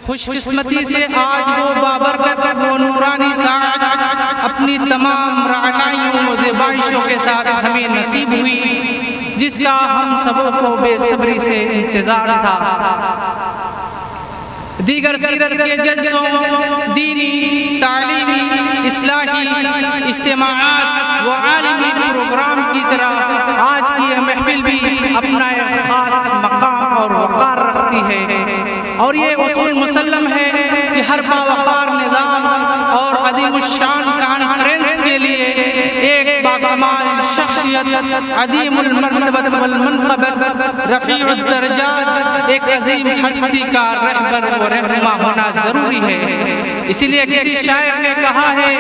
خوش قسمتی سے آج وہ بابرکت و نورانی ساعت اپنی تمام رعنائیوں و زیبائشوں کے ساتھ ہمیں نصیب ہوئی، جس کا ہم سبوں کو بے صبری سے انتظار تھا۔ دیگر سیرت کے جلسوں، دینی، تعلیمی، اصلاحی اجتماعات و عالمی پروگرام کی طرح آج کی یہ محفل بھی اپنا ایک خاص مقام اور وقار رکھتی ہے، اور یہ اصول مسلم ہے کہ ہر باوقار نظام اور عظیم الشان کانفرنس کے لیے ایک باکمال شخصیت، عظیم المرتبت والمنقبت، رفیع الدرجات، ایک عظیم ہستی کا رہبر و رہنما ہونا ضروری ہے۔ اسی لیے کسی شاعر نے کہا ہے،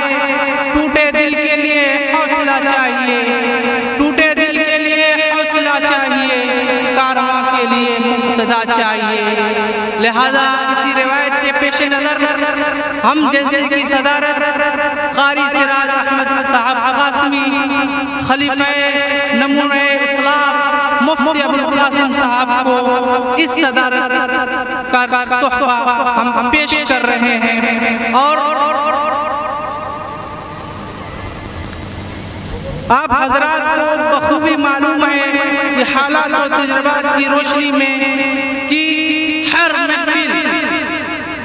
ٹوٹے دل کے لیے حوصلہ چاہیے، ٹوٹے دل کے لیے حوصلہ چاہیے، کارواں کے لیے مقتدا چاہیے۔ لہذا اسی روایت کے پیش نظر ہم جلسے کی صدارت قاری سراج احمد صاحب قاسمی، خلیفہ نمونہ اسلام مفتی ابوالقاسم صاحب کو اس صدارت کا تحفہ ہم پیش کر رہے ہیں، اور آپ حضرات کو بخوبی معلوم ہے کہ حالات و تجربات کی روشنی میں کہ ہر محفل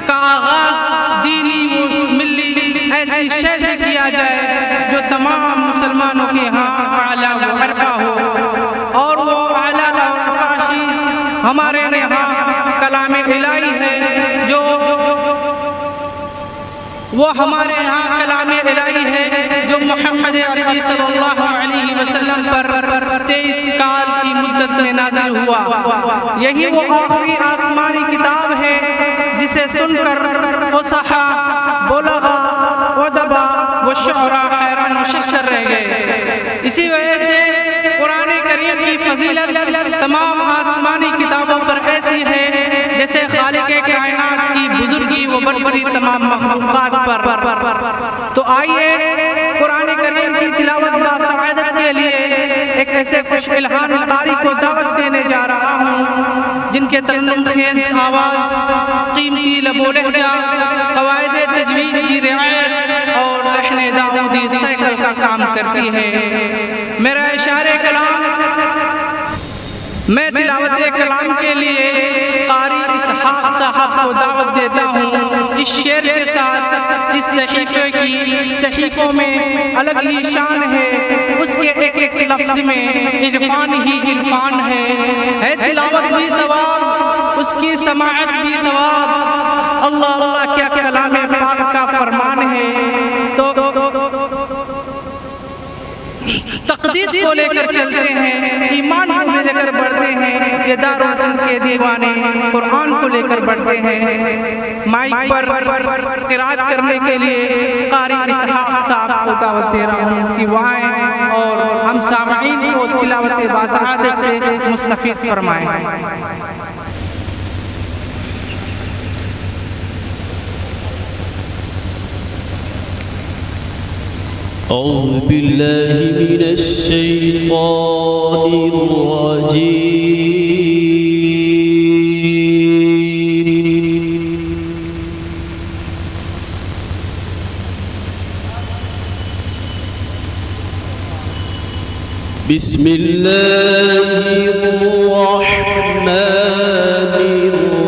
کا آغاز دینی و ملی ایسی شے سے کیا جائے جو تمام مسلمانوں کے ہاں اعلیٰ و عرفہ ہو، اور وہ اعلیٰ و عرفہ چیز ہمارے یہاں کلام الہی ہے، جو وہ ہمارے یہاں کلام الہی ہے جو محمد عربی صلی اللہ علیہ وسلم پر 23 سال کی مدت میں نازل ہوا۔ یہی وہ آخری آسمانی کتاب ہے جسے سن کر فصحا، بلغا، ادبا و شعراء حیران و ششدر رہ گئے۔ اسی وجہ سے قرآن کریم کی فضیلت تمام آسمانی کتابوں پر ایسی ہے جیسے خالق کائنات کی بزرگی و برتری تمام مخلوقات پر۔ تو آئیے قرآن کریم کی تلاوت باسعادت کے لیے ایک ایسے خوش الحان قاری کو دعوت دینے جا رہا ہوں جن کے ترنم خیز آواز، قیمتی لب و لہجہ، قواعد تجوید کی رعایت اور لحن داؤدی سیکل کا کام کرتی ہے۔ میرا اشارے کلام، میں تلاوت کلام کے لیے قاری اسحاق صاحب کو دعوت دیتا ہوں۔ اس شعر کے ساتھ اس صحیفے کی صحیفوں میں الگ ہی شان ہے، اس کے ایک ایک لفظ میں عرفان ہی عرفان ہے تلاوت بھی ثواب، اس کی سماعت بھی ثواب۔ اللہ اللہ کیا کلام پاک کا فرمان ہے۔ تو تقدیس کو لے کر چلتے ہیں، ایمان کو لے کر بڑھتے ہیں، یہ دار و حسن کے دیوانے قرآن کو لے کر بڑھتے ہیں۔ مائک پر قرات کرنے کے لیے قاری اسحاق صاحب کو دعوت دے رہا ہوں کہ وہ آئیں اور ہم سامعین کو تلاوت باسعادت سے مستفید فرمائیں۔ أعوذ بالله من الشيطان الرجيم بسم الله الرحمن الرحيم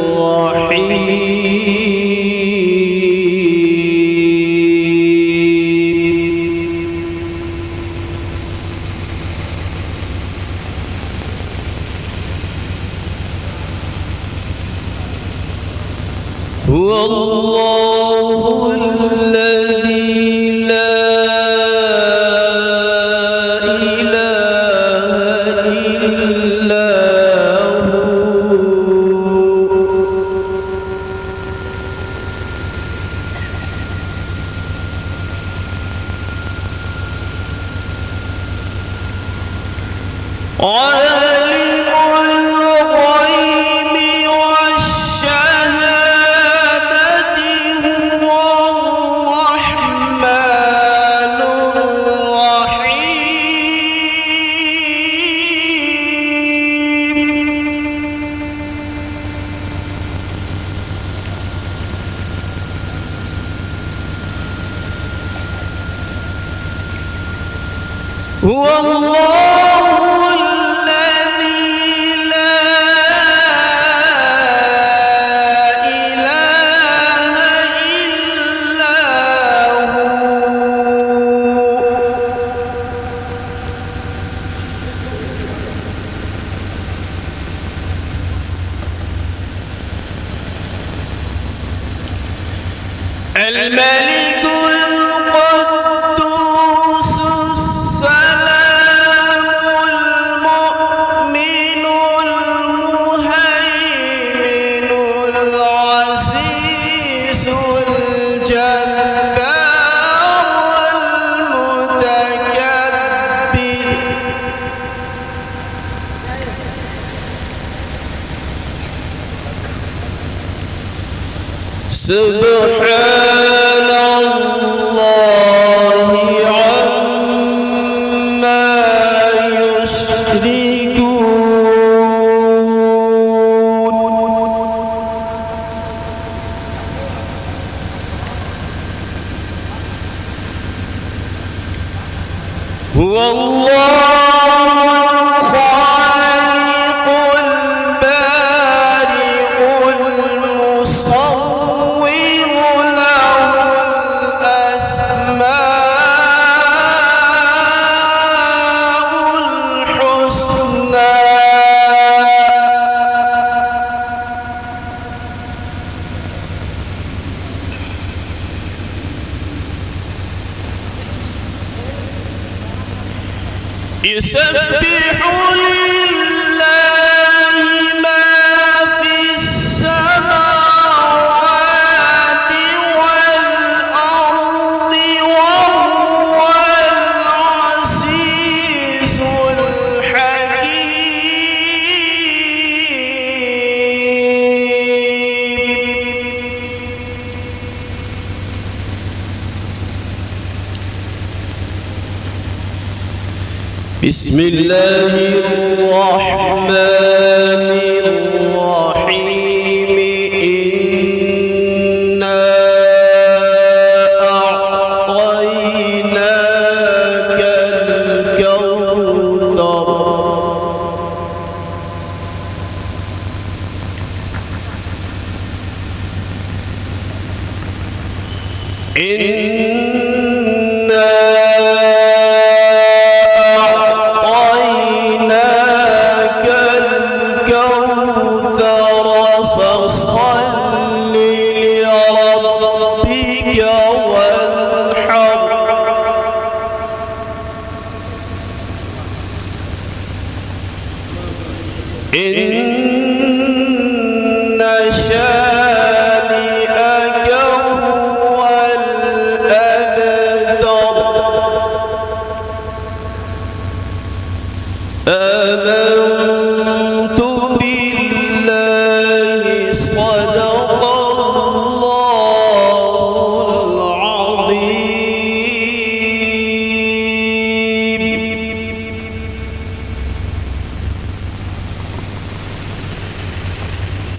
هو الله الذي لا إله إلا هو عالم الغيب والشهادة هو هو الله الذي لا إله إلا هو الملك القدوس السلام المؤمن المهيمن العزيز الجبار المتكبر سبحان الله عما يشركون هو الله الخالق البارئ المصور له الأسماء الحسنى يسبح لله ما في السماوات والأرض وهو العزيز الحكيم بسم الله الرحمن الرحيم إنا أعطيناك الكوثر إنا